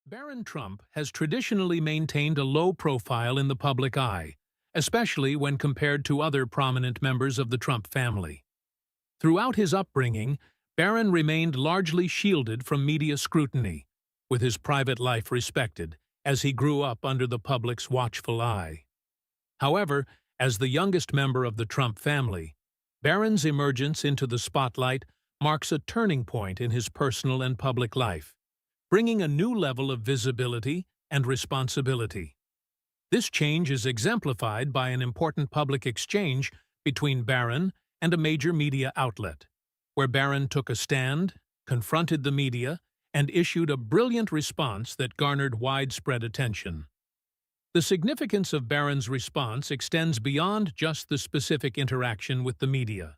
Barron Trump has traditionally maintained a low profile in the public eye, especially when compared to other prominent members of the Trump family. Throughout his upbringing, Barron remained largely shielded from media scrutiny, with his private life respected, as he grew up under the public's watchful eye. However, as the youngest member of the Trump family, Barron's emergence into the spotlight marks a turning point in his personal and public life, bringing a new level of visibility and responsibility. This change is exemplified by an important public exchange between Barron and a major media outlet, where Barron took a stand, confronted the media, and issued a brilliant response that garnered widespread attention. The significance of Barron's response extends beyond just the specific interaction with the media.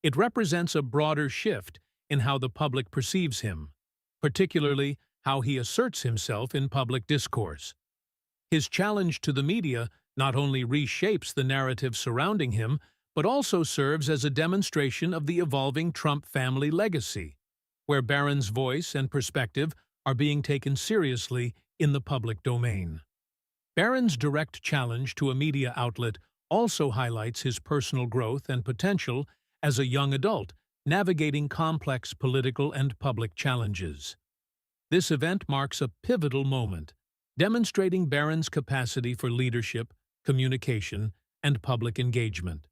It represents a broader shift in how the public perceives him, particularly how he asserts himself in public discourse. His challenge to the media not only reshapes the narrative surrounding him, but also serves as a demonstration of the evolving Trump family legacy, where Barron's voice and perspective are being taken seriously in the public domain. Barron's direct challenge to a media outlet also highlights his personal growth and potential as a young adult, navigating complex political and public challenges. This event marks a pivotal moment, demonstrating Barron's capacity for leadership, communication, and public engagement.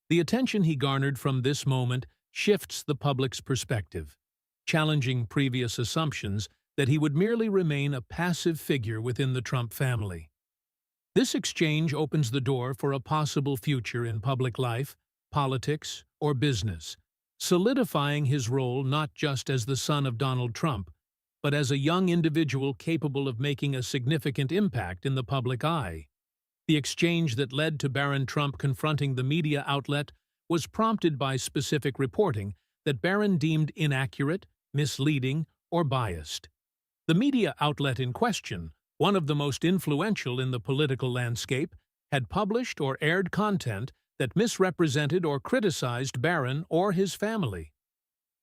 The attention he garnered from this moment shifts the public's perspective, challenging previous assumptions that he would merely remain a passive figure within the Trump family. This exchange opens the door for a possible future in public life, politics, or business, solidifying his role not just as the son of Donald Trump, but as a young individual capable of making a significant impact in the public eye. The exchange that led to Barron Trump confronting the media outlet was prompted by specific reporting that Barron deemed inaccurate, misleading, or biased. The media outlet in question, one of the most influential in the political landscape, had published or aired content that misrepresented or criticized Barron or his family.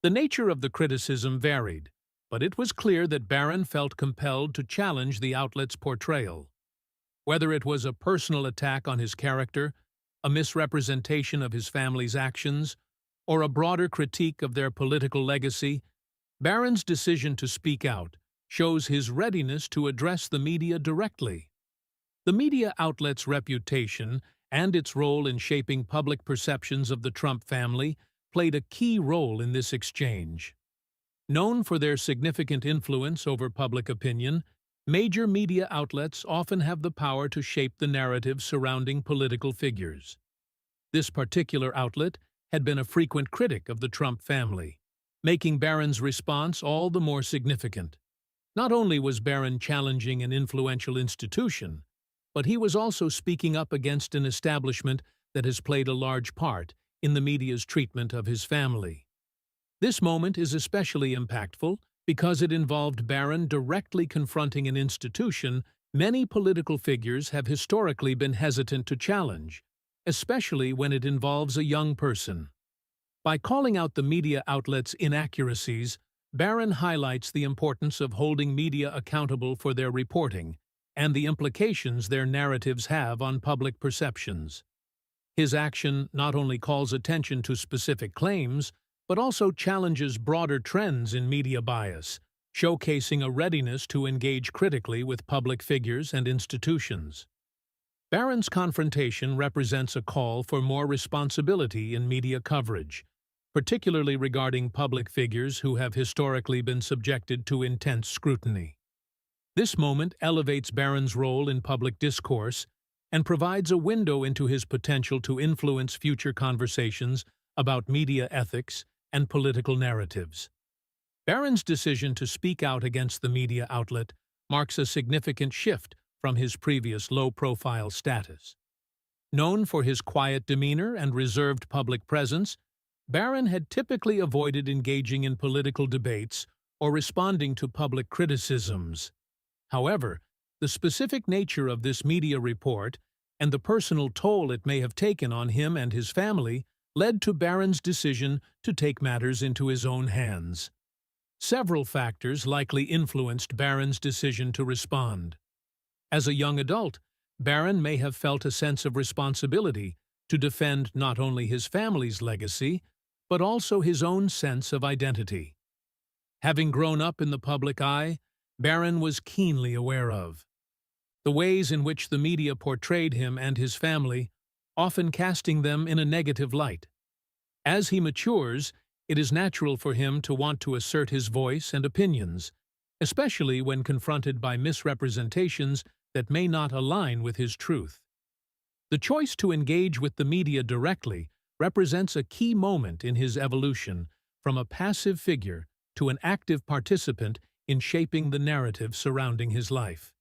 The nature of the criticism varied, but it was clear that Barron felt compelled to challenge the outlet's portrayal. Whether it was a personal attack on his character, a misrepresentation of his family's actions, or a broader critique of their political legacy, Barron's decision to speak out shows his readiness to address the media directly. The media outlet's reputation and its role in shaping public perceptions of the Trump family played a key role in this exchange. Known for their significant influence over public opinion, major media outlets often have the power to shape the narrative surrounding political figures. This particular outlet had been a frequent critic of the Trump family, making Barron's response all the more significant. Not only was Barron challenging an influential institution, but he was also speaking up against an establishment that has played a large part in the media's treatment of his family. This moment is especially impactful because it involved Barron directly confronting an institution many political figures have historically been hesitant to challenge, especially when it involves a young person. By calling out the media outlet's inaccuracies, Barron highlights the importance of holding media accountable for their reporting and the implications their narratives have on public perceptions. His action not only calls attention to specific claims, but also challenges broader trends in media bias, showcasing a readiness to engage critically with public figures and institutions. Barron's confrontation represents a call for more responsibility in media coverage, particularly regarding public figures who have historically been subjected to intense scrutiny. This moment elevates Barron's role in public discourse and provides a window into his potential to influence future conversations about media ethics and political narratives. Barron's decision to speak out against the media outlet marks a significant shift from his previous low-profile status. Known for his quiet demeanor and reserved public presence, Barron had typically avoided engaging in political debates or responding to public criticisms. However, the specific nature of this media report and the personal toll it may have taken on him and his family led to Barron's decision to take matters into his own hands. Several factors likely influenced Barron's decision to respond. As a young adult, Barron may have felt a sense of responsibility to defend not only his family's legacy, but also his own sense of identity. Having grown up in the public eye, Barron was keenly aware of the ways in which the media portrayed him and his family, often casting them in a negative light. As he matures, it is natural for him to want to assert his voice and opinions, especially when confronted by misrepresentations that may not align with his truth. The choice to engage with the media directly represents a key moment in his evolution from a passive figure to an active participant in shaping the narrative surrounding his life.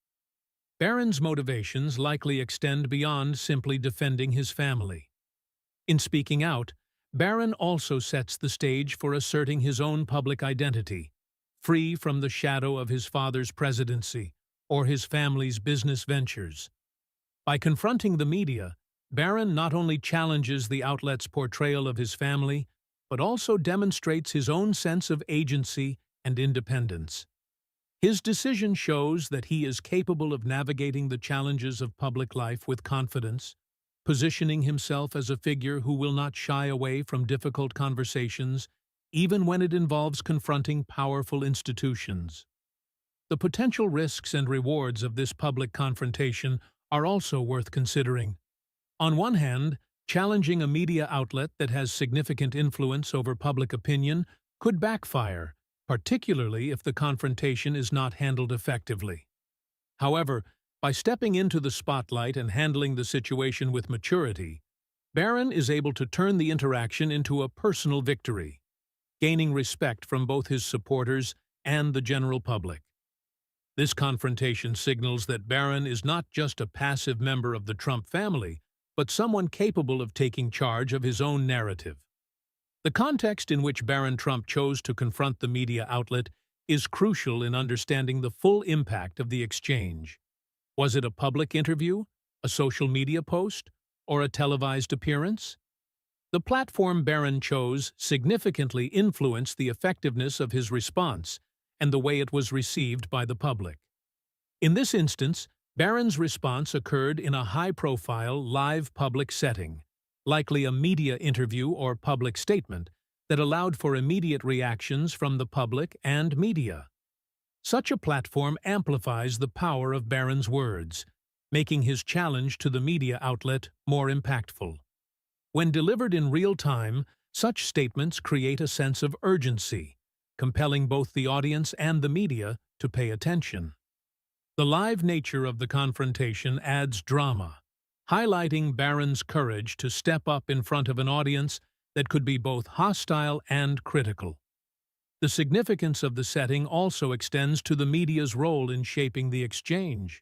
Barron's motivations likely extend beyond simply defending his family. In speaking out, Barron also sets the stage for asserting his own public identity, free from the shadow of his father's presidency or his family's business ventures. By confronting the media, Barron not only challenges the outlet's portrayal of his family, but also demonstrates his own sense of agency and independence. His decision shows that he is capable of navigating the challenges of public life with confidence, positioning himself as a figure who will not shy away from difficult conversations, even when it involves confronting powerful institutions. The potential risks and rewards of this public confrontation are also worth considering. On one hand, challenging a media outlet that has significant influence over public opinion could backfire, particularly if the confrontation is not handled effectively. However, by stepping into the spotlight and handling the situation with maturity, Barron is able to turn the interaction into a personal victory, gaining respect from both his supporters and the general public. This confrontation signals that Barron is not just a passive member of the Trump family, but someone capable of taking charge of his own narrative. The context in which Barron Trump chose to confront the media outlet is crucial in understanding the full impact of the exchange. Was it a public interview, a social media post, or a televised appearance? The platform Barron chose significantly influenced the effectiveness of his response and the way it was received by the public. In this instance, Barron's response occurred in a high-profile, live public setting, likely a media interview or public statement, that allowed for immediate reactions from the public and media. Such a platform amplifies the power of Barron's words, making his challenge to the media outlet more impactful. When delivered in real time, such statements create a sense of urgency, compelling both the audience and the media to pay attention. The live nature of the confrontation adds drama, highlighting Barron's courage to step up in front of an audience that could be both hostile and critical. The significance of the setting also extends to the media's role in shaping the exchange.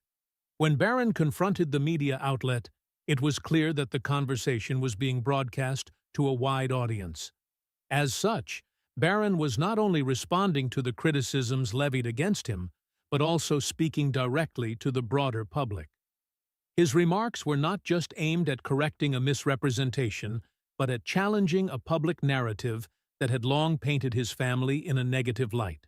When Barron confronted the media outlet, it was clear that the conversation was being broadcast to a wide audience. As such, Barron was not only responding to the criticisms levied against him, but also speaking directly to the broader public. His remarks were not just aimed at correcting a misrepresentation, but at challenging a public narrative that had long painted his family in a negative light.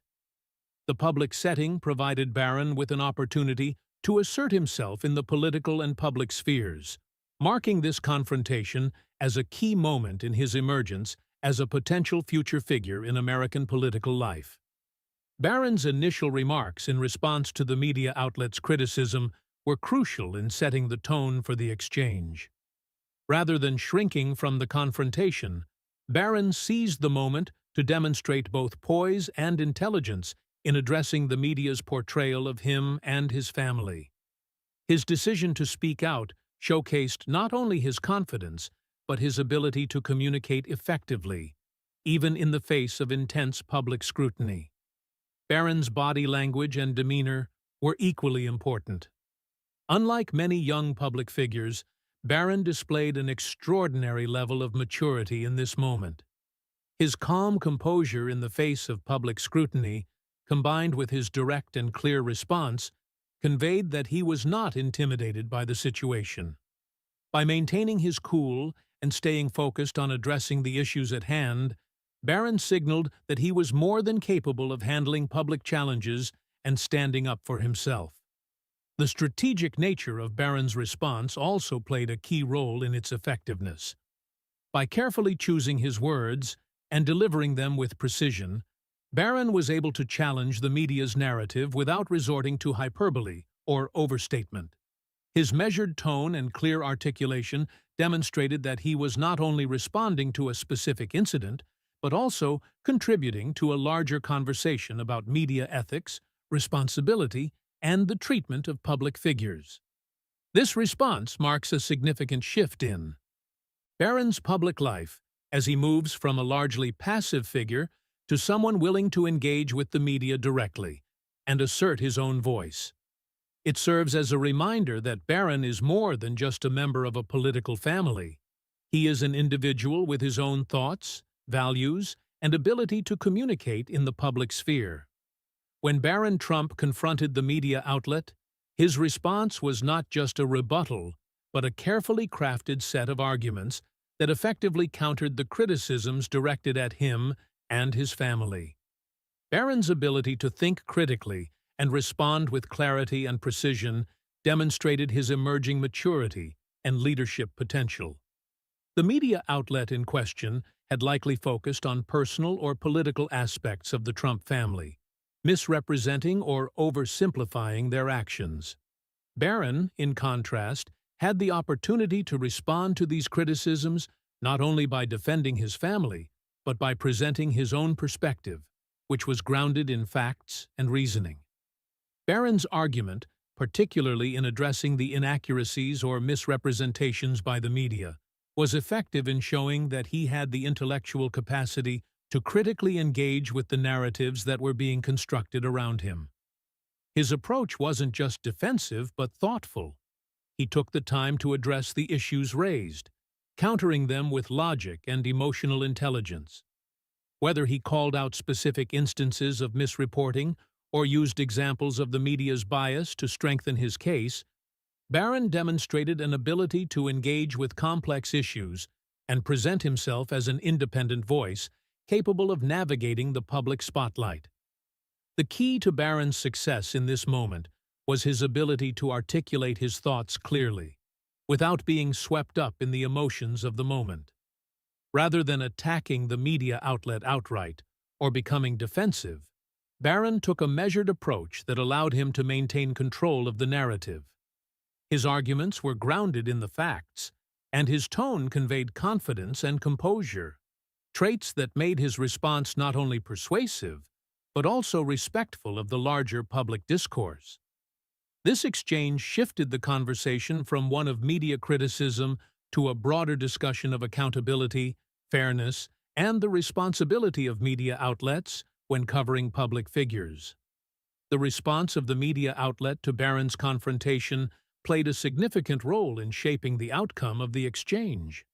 The public setting provided Barron with an opportunity to assert himself in the political and public spheres, marking this confrontation as a key moment in his emergence as a potential future figure in American political life. Barron's initial remarks in response to the media outlet's criticism were crucial in setting the tone for the exchange. Rather than shrinking from the confrontation, Barron seized the moment to demonstrate both poise and intelligence in addressing the media's portrayal of him and his family. His decision to speak out showcased not only his confidence, but his ability to communicate effectively, even in the face of intense public scrutiny. Barron's body language and demeanor were equally important. Unlike many young public figures, Barron displayed an extraordinary level of maturity in this moment. His calm composure in the face of public scrutiny, combined with his direct and clear response, conveyed that he was not intimidated by the situation. By maintaining his cool and staying focused on addressing the issues at hand, Barron signaled that he was more than capable of handling public challenges and standing up for himself. The strategic nature of Barron's response also played a key role in its effectiveness. By carefully choosing his words and delivering them with precision, Barron was able to challenge the media's narrative without resorting to hyperbole or overstatement. His measured tone and clear articulation demonstrated that he was not only responding to a specific incident, but also contributing to a larger conversation about media ethics, responsibility, and the treatment of public figures. This response marks a significant shift in Barron's public life as he moves from a largely passive figure to someone willing to engage with the media directly and assert his own voice. It serves as a reminder that Barron is more than just a member of a political family. He is an individual with his own thoughts, values, and ability to communicate in the public sphere. When Barron Trump confronted the media outlet, his response was not just a rebuttal, but a carefully crafted set of arguments that effectively countered the criticisms directed at him and his family. Barron's ability to think critically and respond with clarity and precision demonstrated his emerging maturity and leadership potential. The media outlet in question had likely focused on personal or political aspects of the Trump family, misrepresenting or oversimplifying their actions. Barron, in contrast, had the opportunity to respond to these criticisms not only by defending his family, but by presenting his own perspective, which was grounded in facts and reasoning. Barron's argument, particularly in addressing the inaccuracies or misrepresentations by the media, was effective in showing that he had the intellectual capacity to critically engage with the narratives that were being constructed around him. His approach wasn't just defensive but thoughtful. He took the time to address the issues raised, countering them with logic and emotional intelligence. Whether he called out specific instances of misreporting or used examples of the media's bias to strengthen his case, Barron demonstrated an ability to engage with complex issues and present himself as an independent voice capable of navigating the public spotlight. The key to Barron's success in this moment was his ability to articulate his thoughts clearly, without being swept up in the emotions of the moment. Rather than attacking the media outlet outright or becoming defensive, Barron took a measured approach that allowed him to maintain control of the narrative. His arguments were grounded in the facts, and his tone conveyed confidence and composure, traits that made his response not only persuasive, but also respectful of the larger public discourse. This exchange shifted the conversation from one of media criticism to a broader discussion of accountability, fairness, and the responsibility of media outlets when covering public figures. The response of the media outlet to Barron's confrontation played a significant role in shaping the outcome of the exchange.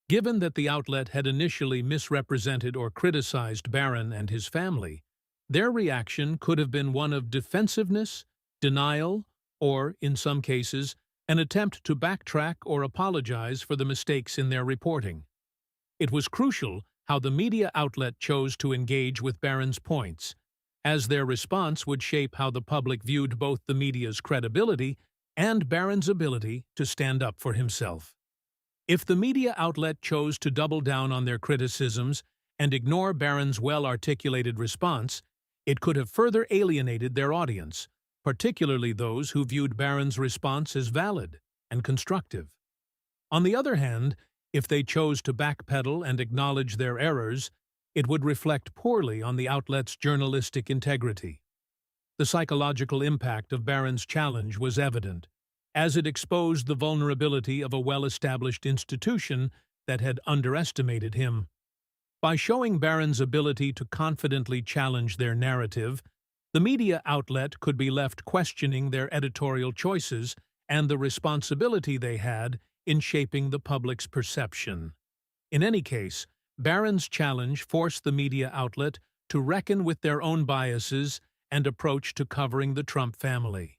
Given that the outlet had initially misrepresented or criticized Barron and his family, their reaction could have been one of defensiveness, denial, or, in some cases, an attempt to backtrack or apologize for the mistakes in their reporting. It was crucial how the media outlet chose to engage with Barron's points, as their response would shape how the public viewed both the media's credibility and Barron's ability to stand up for himself. If the media outlet chose to double down on their criticisms and ignore Barron's well-articulated response, it could have further alienated their audience, particularly those who viewed Barron's response as valid and constructive. On the other hand, if they chose to backpedal and acknowledge their errors, it would reflect poorly on the outlet's journalistic integrity. The psychological impact of Barron's challenge was evident, as it exposed the vulnerability of a well-established institution that had underestimated him. By showing Barron's ability to confidently challenge their narrative, the media outlet could be left questioning their editorial choices and the responsibility they had in shaping the public's perception. In any case, Barron's challenge forced the media outlet to reckon with their own biases and approach to covering the Trump family.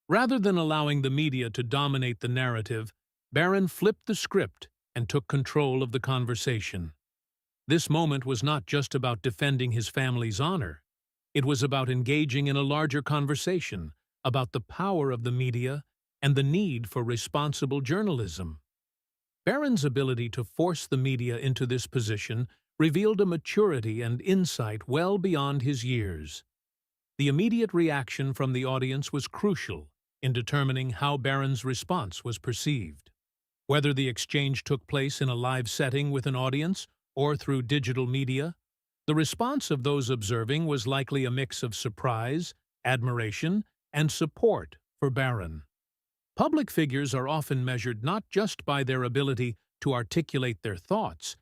Rather than allowing the media to dominate the narrative, Barron flipped the script and took control of the conversation. This moment was not just about defending his family's honor. It was about engaging in a larger conversation about the power of the media and the need for responsible journalism. Barron's ability to force the media into this position revealed a maturity and insight well beyond his years. The immediate reaction from the audience was crucial in determining how Barron's response was perceived. Whether the exchange took place in a live setting with an audience or through digital media, the response of those observing was likely a mix of surprise, admiration, and support for Barron. Public figures are often measured not just by their ability to articulate their thoughts,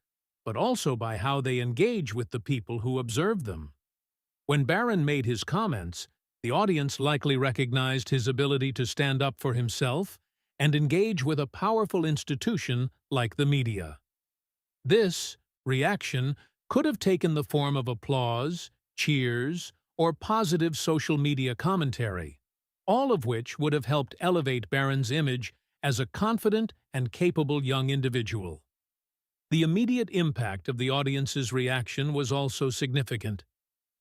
but also by how they engage with the people who observe them. When Barron made his comments, the audience likely recognized his ability to stand up for himself and engage with a powerful institution like the media. This reaction could have taken the form of applause, cheers, or positive social media commentary, all of which would have helped elevate Barron's image as a confident and capable young individual. The immediate impact of the audience's reaction was also significant.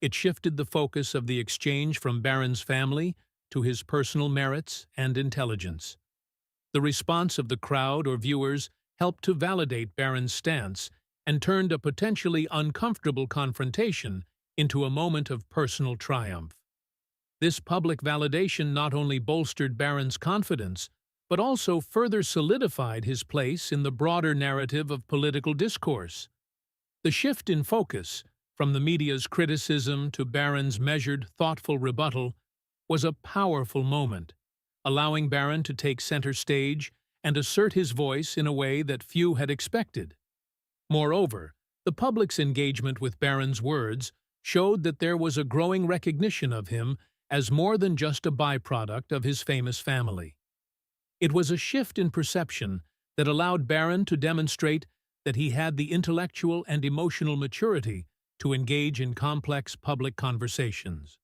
It shifted the focus of the exchange from Barron's family to his personal merits and intelligence. The response of the crowd or viewers helped to validate Barron's stance and turned a potentially uncomfortable confrontation into a moment of personal triumph. This public validation not only bolstered Barron's confidence, but also further solidified his place in the broader narrative of political discourse. The shift in focus, from the media's criticism to Barron's measured, thoughtful rebuttal, was a powerful moment, allowing Barron to take center stage and assert his voice in a way that few had expected. Moreover, the public's engagement with Barron's words showed that there was a growing recognition of him as more than just a byproduct of his famous family. It was a shift in perception that allowed Barron to demonstrate that he had the intellectual and emotional maturity to engage in complex public conversations.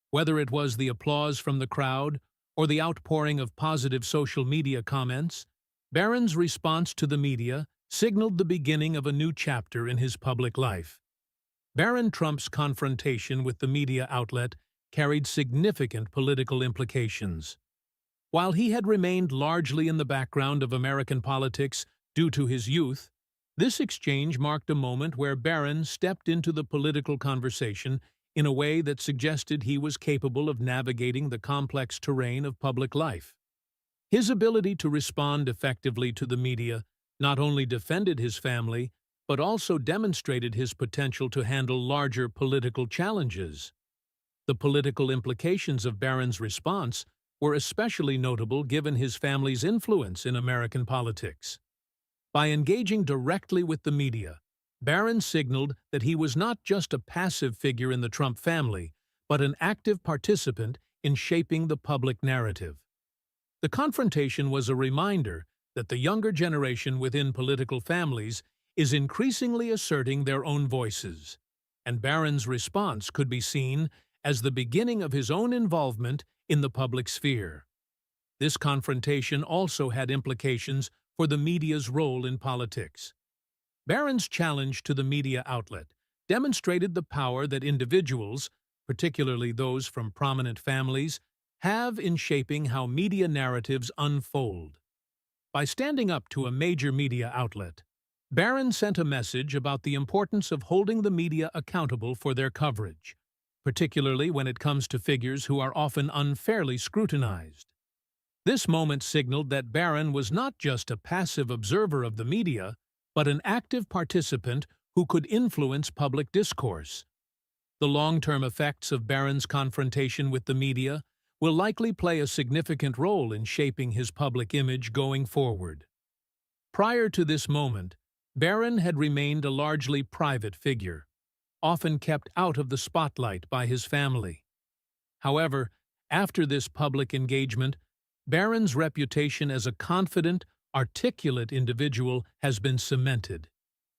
Whether it was the applause from the crowd or the outpouring of positive social media comments, Barron's response to the media signaled the beginning of a new chapter in his public life. Barron Trump's confrontation with the media outlet carried significant political implications. While he had remained largely in the background of American politics due to his youth, this exchange marked a moment where Barron stepped into the political conversation in a way that suggested he was capable of navigating the complex terrain of public life. His ability to respond effectively to the media not only defended his family, but also demonstrated his potential to handle larger political challenges. The political implications of Barron's response were especially notable given his family's influence in American politics. By engaging directly with the media, Barron signaled that he was not just a passive figure in the Trump family, but an active participant in shaping the public narrative. The confrontation was a reminder that the younger generation within political families is increasingly asserting their own voices, and Barron's response could be seen as the beginning of his own involvement in the public sphere. This confrontation also had implications for the media's role in politics. Barron's challenge to the media outlet demonstrated the power that individuals, particularly those from prominent families, have in shaping how media narratives unfold. By standing up to a major media outlet, Barron sent a message about the importance of holding the media accountable for their coverage, particularly when it comes to figures who are often unfairly scrutinized. This moment signaled that Barron was not just a passive observer of the media, but an active participant who could influence public discourse. The long-term effects of Barron's confrontation with the media will likely play a significant role in shaping his public image going forward. Prior to this moment, Barron had remained a largely private figure, often kept out of the spotlight by his family. However, after this public engagement, Barron's reputation as a confident, articulate individual has been cemented.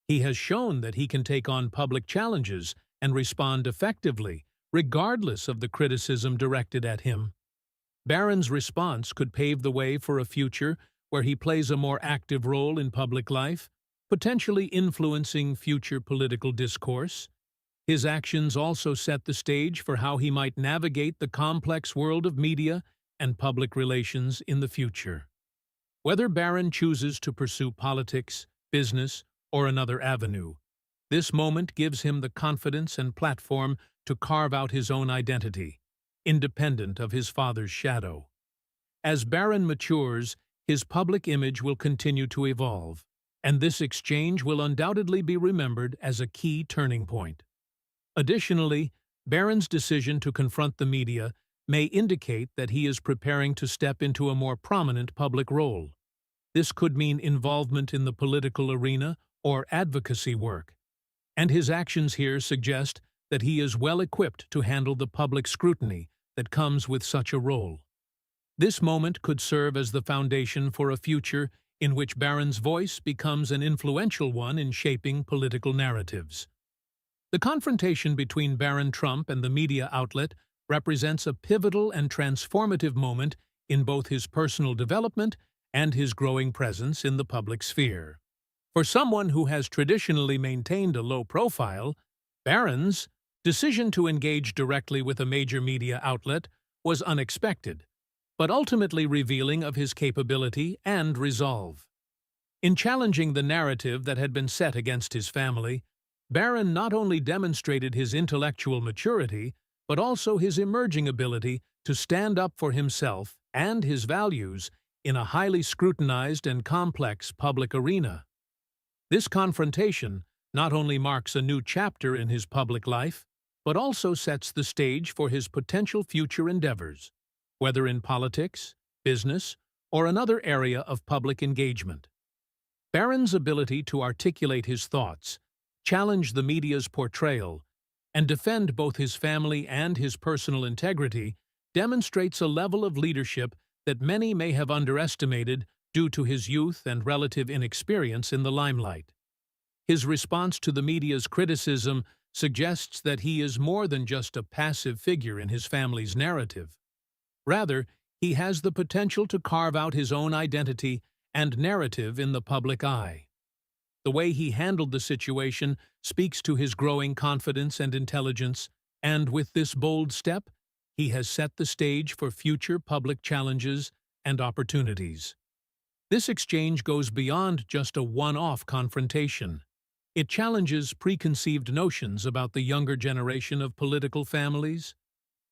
He has shown that he can take on public challenges and respond effectively, regardless of the criticism directed at him. Barron's response could pave the way for a future where he plays a more active role in public life, potentially influencing future political discourse. His actions also set the stage for how he might navigate the complex world of media and public relations in the future. Whether Barron chooses to pursue politics, business, or another avenue, this moment gives him the confidence and platform to carve out his own identity, independent of his father's shadow. As Barron matures, his public image will continue to evolve, and this exchange will undoubtedly be remembered as a key turning point. Additionally, Barron's decision to confront the media may indicate that he is preparing to step into a more prominent public role. This could mean involvement in the political arena or advocacy work, and his actions here suggest that he is well equipped to handle the public scrutiny that comes with such a role. This moment could serve as the foundation for a future in which Barron's voice becomes an influential one in shaping political narratives. The confrontation between Barron Trump and the media outlet represents a pivotal and transformative moment in both his personal development and his growing presence in the public sphere. For someone who has traditionally maintained a low profile, Barron's decision to engage directly with a major media outlet was unexpected, but ultimately revealing of his capability and resolve. In challenging the narrative that had been set against his family, Barron not only demonstrated his intellectual maturity, but also his emerging ability to stand up for himself and his values in a highly scrutinized and complex public arena. This confrontation not only marks a new chapter in his public life, but also sets the stage for his potential future endeavors, whether in politics, business, or another area of public engagement. Barron's ability to articulate his thoughts, challenge the media's portrayal, and defend both his family and his personal integrity demonstrates a level of leadership that many may have underestimated due to his youth and relative inexperience in the limelight. His response to the media's criticism suggests that he is more than just a passive figure in his family's narrative. Rather, he has the potential to carve out his own identity and narrative in the public eye. The way he handled the situation speaks to his growing confidence and intelligence, and with this bold step, he has set the stage for future public challenges and opportunities. This exchange goes beyond just a one-off confrontation. It challenges preconceived notions about the younger generation of political families.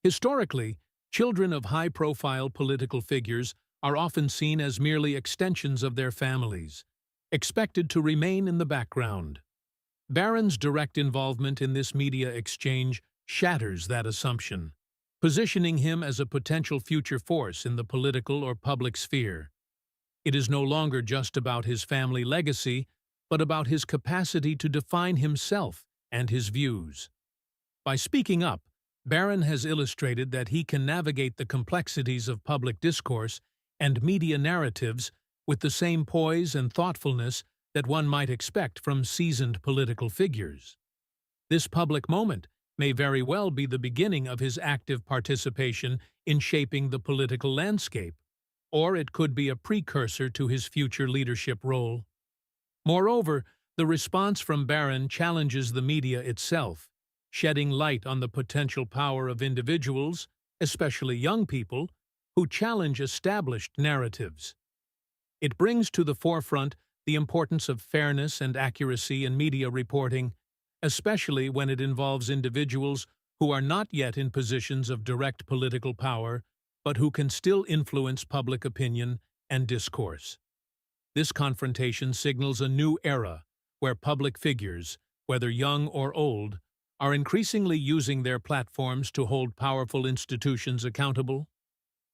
Historically, children of high-profile political figures are often seen as merely extensions of their families, expected to remain in the background. Barron's direct involvement in this media exchange shatters that assumption, positioning him as a potential future force in the political or public sphere. It is no longer just about his family legacy, but about his capacity to define himself and his views. By speaking up, Barron has illustrated that he can navigate the complexities of public discourse and media narratives with the same poise and thoughtfulness that one might expect from seasoned political figures. This public moment may very well be the beginning of his active participation in shaping the political landscape, or it could be a precursor to his future leadership role. Moreover, the response from Barron challenges the media itself, shedding light on the potential power of individuals, especially young people, who challenge established narratives. It brings to the forefront the importance of fairness and accuracy in media reporting, especially when it involves individuals who are not yet in positions of direct political power, but who can still influence public opinion and discourse. This confrontation signals a new era where public figures, whether young or old, are increasingly using their platforms to hold powerful institutions accountable.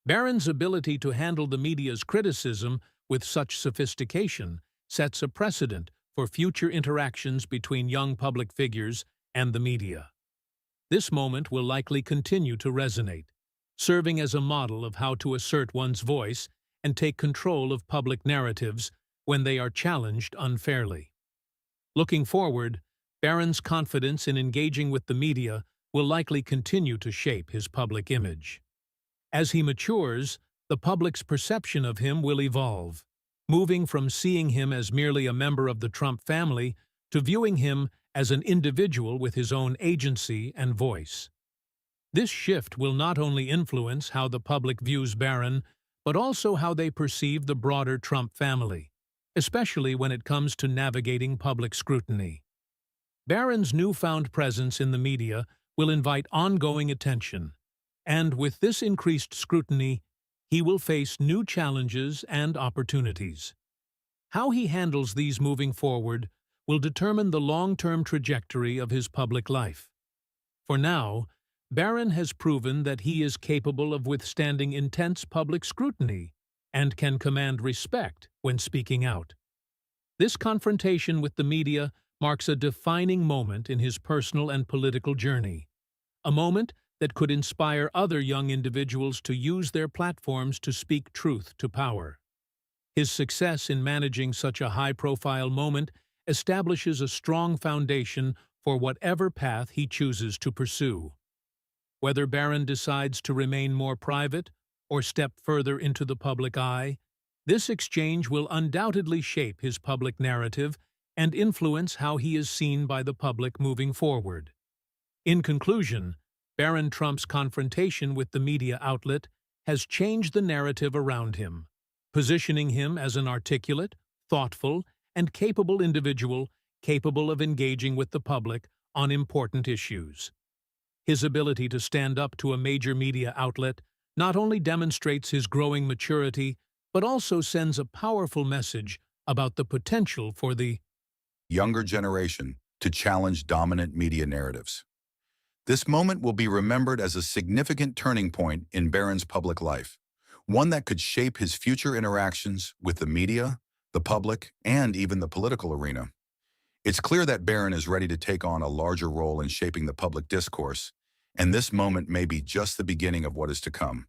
Barron's ability to handle the media's criticism with such sophistication sets a precedent for future interactions between young public figures and the media. This moment will likely continue to resonate, serving as a model of how to assert one's voice and take control of public narratives when they are challenged unfairly. Looking forward, Barron's confidence in engaging with the media will likely continue to shape his public image. As he matures, the public's perception of him will evolve, moving from seeing him as merely a member of the Trump family to viewing him as an individual with his own agency and voice. This shift will not only influence how the public views Barron, but also how they perceive the broader Trump family, especially when it comes to navigating public scrutiny. Barron's newfound presence in the media will invite ongoing attention, and with this increased scrutiny, he will face new challenges and opportunities. How he handles these moving forward will determine the long-term trajectory of his public life. For now, Barron has proven that he is capable of withstanding intense public scrutiny and can command respect when speaking out. This confrontation with the media marks a defining moment in his personal and political journey, a moment that could inspire other young individuals to use their platforms to speak truth to power. His success in managing such a high-profile moment establishes a strong foundation for whatever path he chooses to pursue. Whether Barron decides to remain more private or step further into the public eye, this exchange will undoubtedly shape his public narrative and influence how he is seen by the public moving forward. In conclusion, Barron Trump's confrontation with the media outlet has changed the narrative around him, positioning him as an articulate, thoughtful, and capable individual capable of engaging with the public on important issues. His ability to stand up to a major media outlet not only demonstrates his growing maturity, but also sends a powerful message about the potential for the younger generation to challenge dominant media narratives. This moment will be remembered as a significant turning point in Barron's public life, one that could shape his future interactions with the media, the public, and even the political arena. It's clear that Barron is ready to take on a larger role in shaping the public discourse, and this moment may be just the beginning of what is to come.